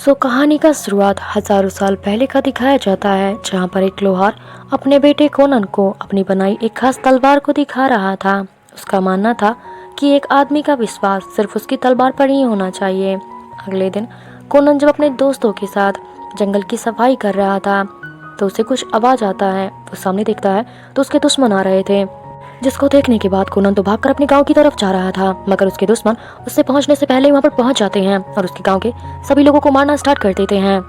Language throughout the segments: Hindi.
कहानी का शुरुआत हजारों साल पहले का दिखाया जाता है, जहाँ पर एक लोहार अपने बेटे कोनन को अपनी बनाई एक खास तलवार को दिखा रहा था। उसका मानना था कि एक आदमी का विश्वास सिर्फ उसकी तलवार पर ही होना चाहिए। अगले दिन कोनन जब अपने दोस्तों के साथ जंगल की सफाई कर रहा था, तो उसे कुछ आवाज आता है। वो सामने देखता है तो उसके दुश्मन आ रहे थे, जिसको देखने के बाद कोनन तो भागकर अपने गांव की तरफ जा रहा था, मगर उसके दुश्मन उससे पहुंचने से पहले वहां पर पहुंच जाते हैं और उसके गांव के सभी लोगों को मारना स्टार्ट कर देते हैं।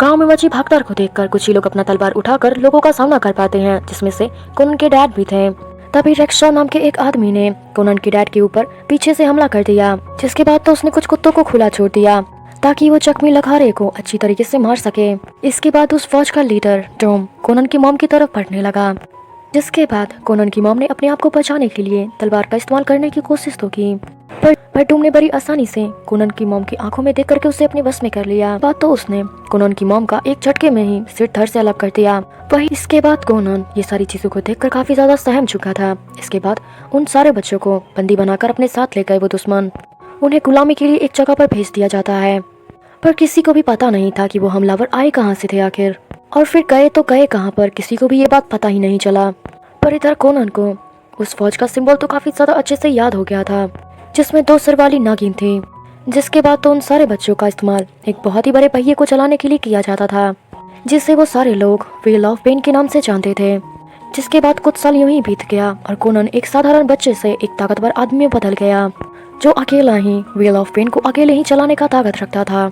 गांव में मची भागदौड़ को देखकर कुछ ही लोग अपना तलवार उठाकर लोगों का सामना कर पाते हैं, जिसमें से कोनन के डैड भी थे। तभी रेक्शा नाम के एक आदमी ने कोनन के डैड के ऊपर पीछे से हमला कर दिया, जिसके बाद तो उसने कुछ कुत्तों को खुला छोड़ दिया ताकि वो जख्मी लखारे को अच्छी तरीके से मार सके। इसके बाद उस फौज का लीडर टॉम कोनन की मॉम की तरफ बढ़ने लगा, जिसके बाद कोनन की मॉम ने अपने आप को बचाने के लिए तलवार का इस्तेमाल करने की कोशिश तो की, पर टॉम ने बड़ी आसानी से कोनन की मॉम की आंखों में देख करके उसे अपने बस में कर लिया। बात तो उसने कोनन की मॉम का एक झटके में ही सिर धड़ से अलग कर दिया। वही इसके बाद कोनन ये सारी चीजों को देखकर काफी ज्यादा सहम चुका था। इसके बाद उन सारे बच्चों को बंदी बनाकर अपने साथ ले गए वो दुश्मन। उन्हें गुलामी के लिए एक जगह पर भेज दिया जाता है, पर किसी को भी पता नहीं था कि वो हमलावर आए कहाँ से थे आखिर, और फिर गए तो गए कहाँ पर, किसी को भी ये बात पता ही नहीं चला। पर इधर कोनन को उस फौज का सिंबल तो काफी ज्यादा अच्छे से याद हो गया था, जिसमें 2 सिर वाली नागिन थी। जिसके बाद तो उन सारे बच्चों का इस्तेमाल एक बहुत ही बड़े पहिए को चलाने के लिए किया जाता था, जिसे वो सारे लोग व्हील ऑफ पेन के नाम से जानते थे। जिसके बाद कुछ साल यूं ही बीत गया और कोनन एक साधारण बच्चे से एक ताकतवर आदमी में बदल गया, जो अकेला ही व्हील ऑफ पेन को अकेले ही चलाने का ताकत रखता था।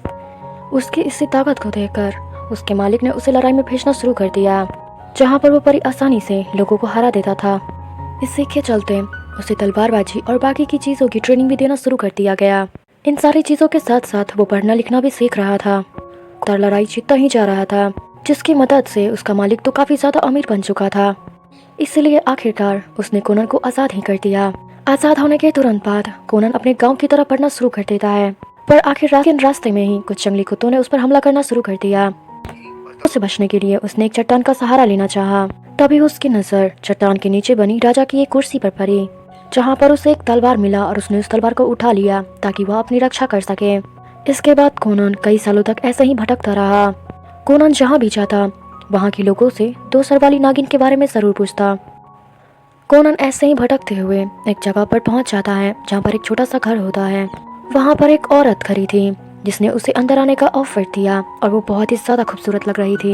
उसकी इसी ताकत को देखकर उसके मालिक ने उसे लड़ाई में भेजना शुरू कर दिया, जहाँ पर वो बड़ी आसानी से लोगों को हरा देता था। इसी के चलते उसे तलवारबाजी और बाकी की चीजों की ट्रेनिंग भी देना शुरू कर दिया गया। इन सारी चीजों के साथ साथ वो पढ़ना लिखना भी सीख रहा था, और लड़ाई जीतता ही जा रहा था, जिसकी मदद से उसका मालिक तो काफी ज्यादा अमीर बन चुका था। इसलिए आखिरकार उसने कोनन को आजाद ही कर दिया। आजाद होने के तुरंत बाद कोनन अपने गाँव की तरफ बढ़ना शुरू कर देता है, पर आखिर रास्ते में ही कुछ जंगली कुत्तों ने उस पर हमला करना शुरू कर दिया। उससे बचने के लिए उसने एक चट्टान का सहारा लेना चाहा। तभी उसकी नजर चट्टान के नीचे बनी राजा की एक कुर्सी पर पड़ी, जहाँ पर उसे एक तलवार मिला और उसने उस तलवार को उठा लिया ताकि वह अपनी रक्षा कर सके। इसके बाद कोनन कई सालों तक ऐसे ही भटकता रहा। कोनन जहाँ भी जाता वहाँ के लोगों से 2 सर वाली नागिन के बारे में जरूर पूछता। कोनन ऐसे ही भटकते हुए एक जगह पर पहुँच जाता है, जहाँ पर एक छोटा सा घर होता है। वहाँ पर एक औरत खड़ी थी, जिसने उसे अंदर आने का ऑफर दिया, और वो बहुत ही ज्यादा खूबसूरत लग रही थी।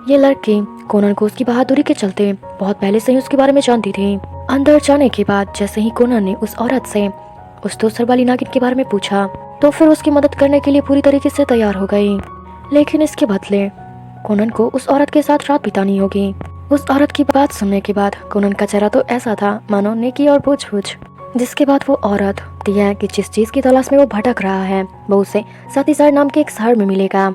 ये लड़की कोनन को उसकी बहादुरी के चलते बहुत पहले से ही उसके बारे में जानती थी। अंदर जाने के बाद जैसे ही कोनन ने उस औरत से उस 2 सर वाली नागिन के बारे में पूछा, तो फिर उसकी मदद करने के लिए पूरी तरीके से तैयार हो गई। लेकिन इसके बदले कोनन को उस औरत के साथ रात बितानी होगी। उस औरत की बात सुनने के बाद कोनन का चेहरा तो ऐसा था मानो नेकी और पूछ-पूछ। जिसके बाद वो औरत दिया कि जिस चीज की तलाश में वो भटक रहा है वो उसे साथीसार नाम के एक शहर में मिलेगा।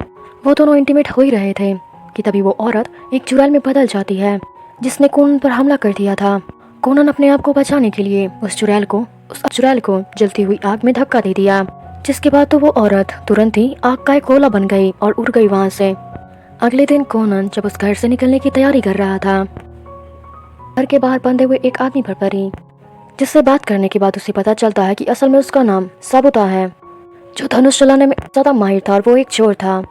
वो दोनों इंटीमेट हो ही रहे थे कि तभी वो औरत एक चुड़ैल में बदल जाती है, जिसने कोनन पर हमला कर दिया था। कोनन अपने आप को बचाने के लिए उस चुड़ैल को जलती हुई आग में धक्का दे दिया। जिसके बाद तो वो औरत तुरंत ही आग का एक गोला बन गई और उड़ गई वहाँ से। अगले दिन कोनन जब उस घर से निकलने की तैयारी कर रहा था, घर के बाहर बंधे हुए एक आदमी पर पड़ी, जिससे बात करने के बाद उसे पता चलता है कि असल में उसका नाम साबुता है, जो धनुष चलाने में ज्यादा माहिर था और वो एक चोर था।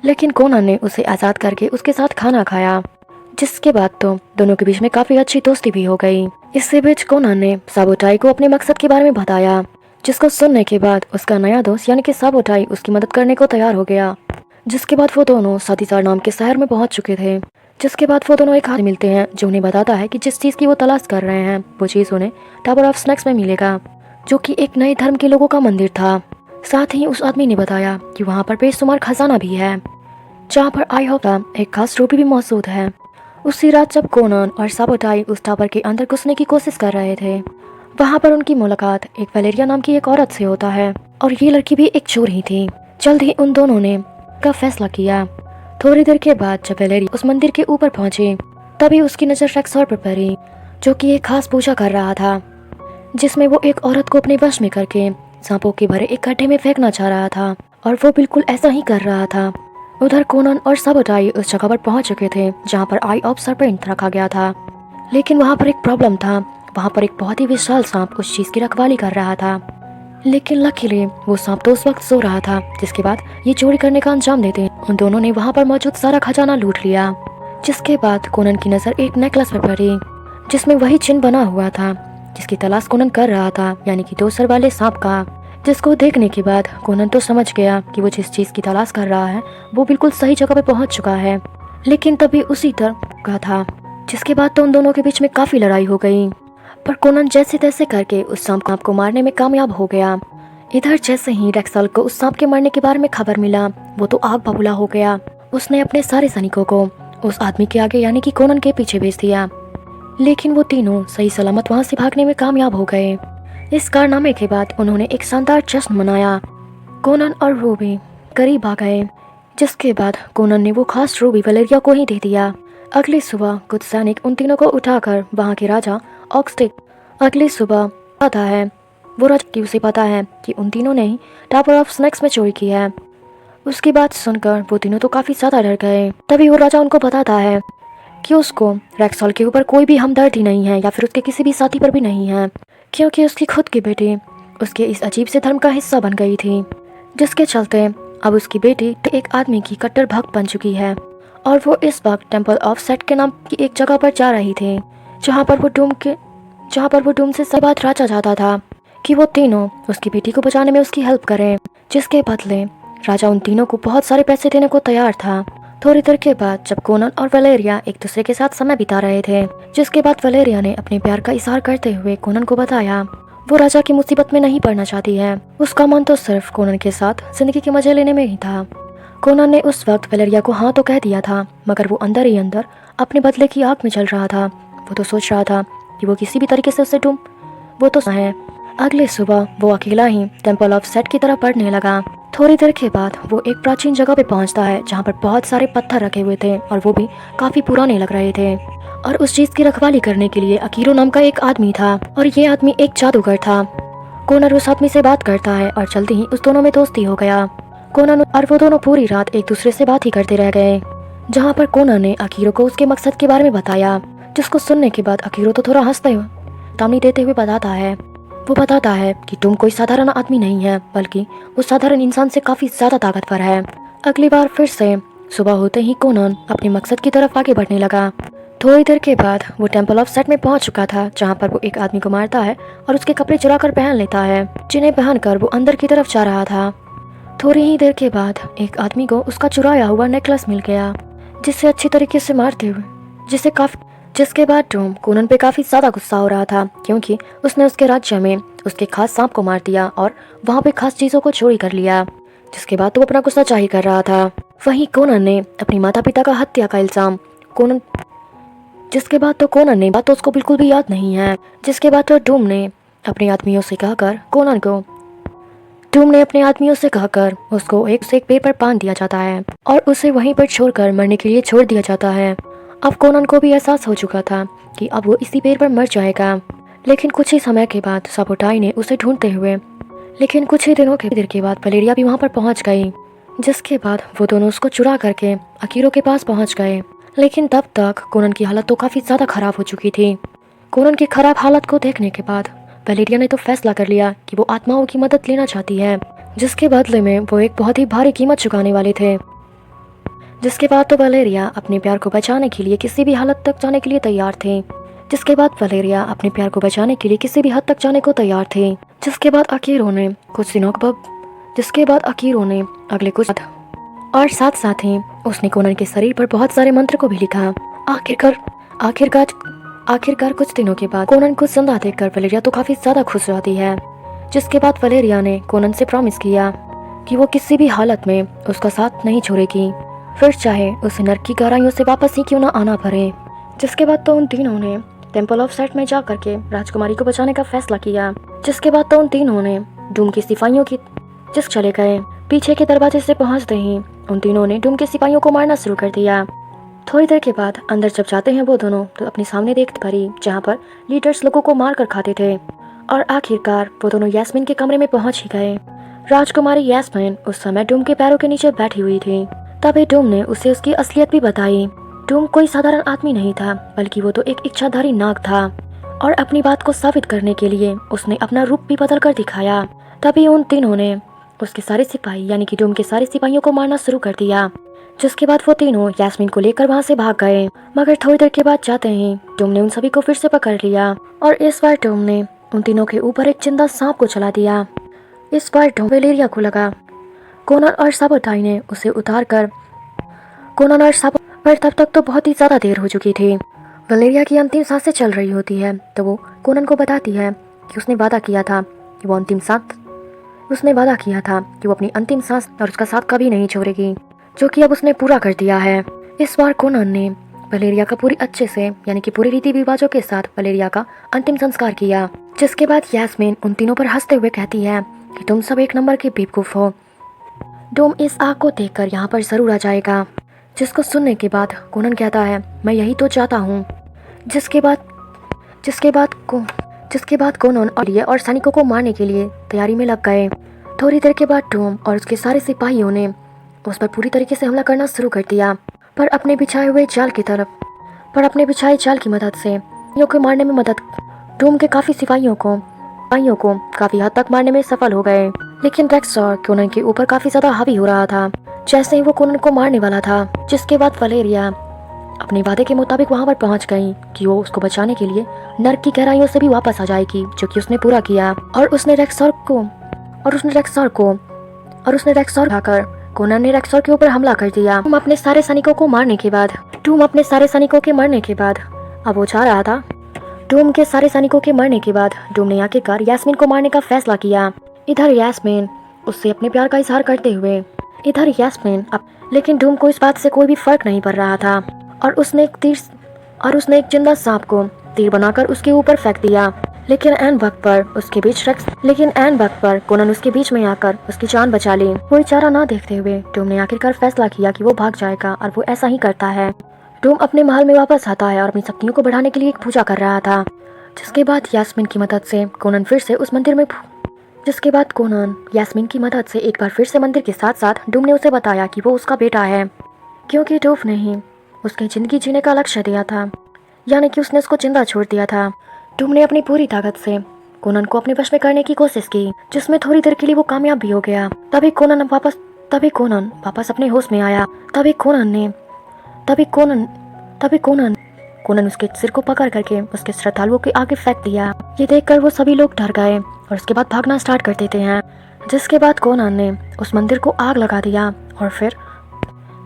लेकिन कोनन ने उसे आजाद करके उसके साथ खाना खाया, जिसके बाद तो दोनों के बीच में काफी अच्छी दोस्ती भी हो गई। इससे बीच कोनन ने साबुताई को अपने मकसद के बारे में बताया, जिसको सुनने के बाद उसका नया दोस्त यानी कि साबुताई उसकी मदद करने को तैयार हो गया। जिसके बाद वो दोनों साथीसार नाम के शहर में पहुंच चुके थे। जिसके बाद वो दोनों एक आदमी मिलते हैं, जो उन्हें बताता है कि जिस चीज की वो तलाश कर रहे हैं वो चीज उन्हें टावर ऑफ स्नैक्स में मिलेगा, जो कि एक नए धर्म के लोगों का मंदिर था। साथ ही उस आदमी ने बताया कि वहाँ पर बेशुमार खजाना भी है, जहाँ पर आईहोप का एक खास रूपी भी मौजूद है। उसी रात जब कोनन और साबुताई उस टावर के अंदर घुसने की कोशिश कर रहे थे, वहाँ पर उनकी मुलाकात एक वैलेरिया नाम की एक औरत से होता है, और ये लड़की भी एक चोर ही थी। जल्द ही उन दोनों ने का फैसला किया। थोड़ी देर के बाद जब वैलेरी उस मंदिर के ऊपर पहुंची, तभी उसकी नजर रेक्सॉर पर पड़ी, जो कि एक खास पूजा कर रहा था, जिसमें वो एक औरत को अपने वश में करके सांपों के भरे एक गड्ढे में फेंकना चाह रहा था, और वो बिल्कुल ऐसा ही कर रहा था। उधर कोनन और साबुताई उस जगह पर पहुंच चुके थे जहाँ पर आई ऑफ सरपेंट रखा गया था। लेकिन वहाँ पर एक प्रॉब्लम था, वहाँ पर एक बहुत ही विशाल सांप उस चीज की रखवाली कर रहा था। लेकिन लकीली वो सांप तो उस वक्त सो रहा था, जिसके बाद ये चोरी करने का अंजाम देते हैं। उन दोनों ने वहाँ पर मौजूद सारा खजाना लूट लिया। जिसके बाद कोनन की नजर एक नेकलेस पर पड़ी, जिसमें वही चिन्ह बना हुआ था जिसकी तलाश कोनन कर रहा था, यानी कि 2 सर वाले सांप का। जिसको देखने के बाद कोनन तो समझ गया कि वो जिस चीज की तलाश कर रहा है वो बिल्कुल सही जगह पे पहुंच चुका है। लेकिन तभी उसी तरह का था। जिसके बाद तो उन दोनों के बीच में काफी लड़ाई हो गई, पर कोनन जैसे तैसे करके उस सांप को मारने में कामयाब हो गया। इधर जैसे ही रेक्सल को उस सांप के मरने के बारे में खबर मिला, वो तो आग बबूला हो गया। उसने अपने सारे सैनिकों को उस आदमी के आगे यानी कि कोनन के पीछे भेज दिया। लेकिन वो तीनों सही सलामत वहां से भागने में कामयाब हो गए। इस कारनामे के बाद उन्होंने एक शानदार जश्न मनाया। कोनन और रूबी करीब आ गए, जिसके बाद कोनन ने वो खास रूबी वलेरिया को ही दे दिया। अगली सुबह कुछ सैनिक उन तीनों को उठाकर वहाँ के राजा ऑक्सटिक अगली सुबह आता है। वो राजा की उसे पता है कि उन तीनों ने ही टावर ऑफ स्नेक्स में चोरी की है। उसकी बात सुनकर वो तीनों तो काफी ज्यादा डर गए। तभी वो राजा उनको बताता है कि उसको रेक्सॉल के ऊपर कोई भी हमदर्दी नहीं है या फिर उसके किसी भी साथी पर भी नहीं है, क्योंकि उसकी खुद की बेटी उसके इस अजीब से धर्म का हिस्सा बन गई थी, जिसके चलते अब उसकी बेटी एक आदमी की कट्टर भक्त बन चुकी है। और वो इस वक्त टेम्पल ऑफ सेट के नाम की एक जगह पर जा रही थी, जहाँ पर वो डूम से सही बात राजा चाहता था कि वो तीनों उसकी बेटी को बचाने में उसकी हेल्प करें, जिसके बदले राजा उन तीनों को बहुत सारे पैसे देने को तैयार था। थोड़ी देर के बाद जब कोनन और वलेरिया एक दूसरे के साथ समय बिता रहे थे, जिसके बाद वलेरिया ने अपने प्यार का इजहार करते हुए कोनन को बताया वो राजा की मुसीबत में नहीं पड़ना चाहती है। उसका मन तो सिर्फ कोनन के साथ जिंदगी के मजे लेने में ही था। कोनन ने उस वक्त वलेरिया को हाँ तो कह दिया था, मगर वो अंदर ही अंदर अपने बदले की आग में चल रहा था। वो तो सोच रहा था कि वो किसी भी तरीके से उससे वो तो है। अगले सुबह वो अकेला ही टेम्पल ऑफ सेट की तरफ बढ़ने लगा। थोड़ी देर के बाद वो एक प्राचीन जगह पे पहुंचता है, जहाँ पर बहुत सारे पत्थर रखे हुए थे और वो भी काफी पुराने लग रहे थे। और उस चीज की रखवाली करने के लिए अकीरो नाम का एक आदमी था, और ये आदमी एक जादूगर था। कोनन उस आदमी से बात करता है और जल्दी ही उस दोनों में दोस्ती हो गया। कोनन और वो दोनों पूरी रात एक दूसरे से बात ही करते रह गए, जहाँ पर कोनन ने अकीरो को उसके मकसद के बारे में बताया, जिसको सुनने के बाद अकीरो तो थोड़ा हंसते हुए तामनी देते हुए बताता है कि तुम कोई साधारण आदमी नहीं है, बल्कि वो साधारण इंसान से काफी ज्यादा ताकतवर है। अगली बार फिर से सुबह होते ही कोनन अपने मकसद की तरफ आगे बढ़ने लगा। थोड़ी देर के बाद वो टेम्पल ऑफ सेट में पहुंच चुका था, जहां पर वो एक आदमी को मारता है और उसके कपड़े चुरा कर पहन लेता है, जिन्हें पहनकर वो अंदर की तरफ जा रहा था। थोड़ी ही देर के बाद एक आदमी को उसका चुराया हुआ नेकलेस मिल गया, जिसे अच्छी तरीके से मारते हुए जिसके बाद टॉम कोनन पे काफी ज्यादा गुस्सा हो रहा था, क्योंकि उसने उसके राज्य में उसके खास सांप को मार दिया और वहाँ पे खास चीजों को चोरी कर लिया। जिसके बाद तो वो अपना गुस्सा जाहिर कर रहा था। वहीं कोनन ने अपनी माता पिता का हत्या का इल्जाम जिसके बाद तो कोनन ने बात तो उसको बिल्कुल भी याद नहीं है। जिसके बाद तो डूम ने अपने आदमियों से कहकर उसको एक से एक पेड़ पर बांध दिया जाता है और उसे वहीं पर छोड़कर मरने के लिए छोड़ दिया जाता है। अब कोनन को भी एहसास हो चुका था कि अब वो इसी पेड़ पर मर जाएगा। लेकिन कुछ ही समय के बाद साबोटाई ने उसे ढूंढते हुए कुछ ही दिनों के बाद वलेरिया भी वहाँ पर पहुँच गई। जिसके बाद वो दोनों उसको चुरा करके अकीरो के पास पहुँच गए। लेकिन तब तक कोनन की हालत तो काफी ज्यादा खराब हो चुकी थी। कोनन की खराब हालत को देखने के बाद वलेरिया ने तो फैसला कर लिया कि वो आत्माओं की मदद लेना चाहती है, जिसके बदले में वो एक बहुत ही भारी कीमत चुकाने वाले थे। जिसके बाद तो वलेरिया अपने प्यार को बचाने के लिए किसी भी हालत तक जाने के लिए तैयार थे। जिसके बाद वलेरिया अपने प्यार को बचाने के लिए किसी भी हद तक जाने को तैयार थे। जिसके बाद अकीरो ने अगले कुछ और साथ ही उसने कोनन के शरीर पर बहुत सारे मंत्र को भी लिखा। आखिरकार कुछ दिनों के बाद कोनन को जिंदा देखकर वलेरिया तो काफी ज्यादा खुश रहती है। जिसके बाद वलेरिया ने कोनन से प्रॉमिस किया कि वो किसी भी हालत में उसका साथ नहीं छोड़ेगी, फिर चाहे उसे नर्क की गहराइयों से वापस ही क्यों ना आना पड़े। जिसके बाद तो उन तीनों ने टेम्पल ऑफ सेट में जा करके राजकुमारी को बचाने का फैसला किया। जिसके बाद तो उन तीनों ने डूम के सिपाहियों की चले गए। पीछे के दरवाजे से पहुंचते ही उन तीनों ने डूम के सिपाहियों को मारना शुरू कर दिया। थोड़ी देर के बाद अंदर जब जाते हैं वो दोनों, तो अपने सामने देखते पड़ी जहाँ पर लीडर्स लोगों को मार कर खाते थे। और आखिरकार वो दोनों यास्मीन के कमरे में पहुंच ही गए। राजकुमारी यास्मीन उस समय डूम के पैरों के नीचे बैठी हुई थी। तभी डूम ने उसे उसकी असलियत भी बताई। डूम कोई साधारण आदमी नहीं था, बल्कि वो तो एक इच्छाधारी नाग था, और अपनी बात को साबित करने के लिए उसने अपना रूप भी बदल कर दिखाया। तभी उन तीनों ने उसके सारे सिपाही यानी कि डूम के सारे सिपाहियों को मारना शुरू कर दिया, जिसके बाद वो तीनों यास्मीन को लेकर वहाँ से भाग गए। मगर थोड़ी देर के बाद जाते ही डूम ने उन सभी को फिर से पकड़ लिया और इस बार डूम ने उन तीनों के ऊपर एक जिंदा सांप को चला दिया। इस बार डूम वलेरिया को लगा। कोनन और साबोताई ने उसे उतार कर पर तब तक तो बहुत ही ज्यादा देर हो चुकी थी। वलेरिया की अंतिम सांसें चल रही होती है तो वो कोनन को बताती है कि उसने वादा किया था कि वो अपनी अंतिम सांस और उसका साथ कभी नहीं छोड़ेगी, जो कि अब उसने पूरा कर दिया है। इस बार कोनन ने वलेरिया का पूरी अच्छे से यानी कि पूरे रीति रिवाजों के साथ वलेरिया का अंतिम संस्कार किया, जिसके बाद यास्मीन उन तीनों पर हंसते हुए कहती है कि तुम सब एक नंबर के बेवकूफ हो। डूम इस आग को देखकर यहाँ पर जरूर आ जाएगा, जिसको सुनने के बाद कोनन कहता है मैं यही तो चाहता हूँ। जिसके बाद कोनन और सैनिकों को मारने के लिए तैयारी में लग गए। थोड़ी देर के बाद डूम और उसके सारे सिपाहियों ने उस पर पूरी तरीके से हमला करना शुरू कर दिया, पर अपने बिछाए जाल की मदद से को मारने में डूम के काफी सिपाहियों को काफी हद तक मारने में सफल हो गए। लेकिन रेक्सर कोनन के ऊपर काफी ज्यादा हावी हो रहा था जैसे ही वो कोनन को मारने वाला था, जिसके बाद वलेरिया अपने वादे के मुताबिक वहां पर पहुंच गई कि वो उसको बचाने के लिए नर्क की गहराइयों से भी वापस आ जाएगी, जो कि उसने पूरा किया। और उसने रेक्सर उठाकर कोनन ने रेक्सर के ऊपर हमला कर दिया। डूम अपने सारे सैनिकों के मरने के बाद अब वो चाह रहा था। डूम के सारे सैनिकों के मरने के बाद डूम ने आखिरकार यास्मीन को मारने का फैसला किया। इधर यास्मीन उससे अपने प्यार का इजहार करते हुए लेकिन डूम को इस बात से कोई भी फर्क नहीं पड़ रहा था और उसने एक जिंदा सांप को तीर बनाकर उसके ऊपर फेंक दिया। लेकिन एन वक्त पर कोनन उसके बीच में आकर उसकी जान बचा ली। कोई चारा ना देखते हुए डूम ने आखिरकार फैसला किया कि वो भाग जाएगा और वो ऐसा ही करता है। डूम अपने महल में वापस आता है और अपनी शक्तियों को बढ़ाने के लिए एक पूजा कर रहा था, जिसके बाद यास्मीन की मदद से कोनन एक बार फिर से मंदिर के साथ साथ डूम ने उसे बताया कि वो उसका बेटा है, क्योंकि डूम ने ही उसकी जिंदगी जीने का लक्ष्य दिया था, यानी कि उसने उसको जिंदा छोड़ दिया था। डूम ने अपनी पूरी ताकत से कोनन को अपने वश में करने की कोशिश की, जिसमें थोड़ी देर के लिए वो कामयाब भी हो गया। तभी कोनन वापस अपने होश में आया। तभी कोनन उसके सिर को पकड़ करके उसके श्रद्धालुओं के आगे फेंक दिया। ये देखकर वो सभी लोग डर गए और उसके बाद भागना स्टार्ट कर देते हैं, जिसके बाद कोनन ने उस मंदिर को आग लगा दिया और फिर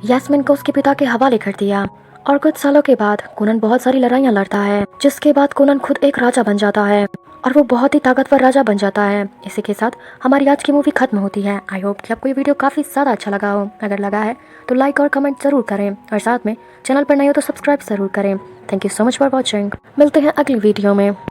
यास्मीन को उसके पिता के हवाले कर दिया। और कुछ सालों के बाद कोनन बहुत सारी लड़ाइयाँ लड़ता है, जिसके बाद कोनन खुद एक राजा बन जाता है और वो बहुत ही ताकतवर राजा बन जाता है। इसी के साथ हमारी आज की मूवी खत्म होती है। आई होप कि आपको ये वीडियो काफ़ी ज़्यादा अच्छा लगा हो। अगर लगा है तो लाइक और कमेंट ज़रूर करें और साथ में चैनल पर नए हो तो सब्सक्राइब ज़रूर करें। Thank you so much for watching. मिलते हैं अगली वीडियो में।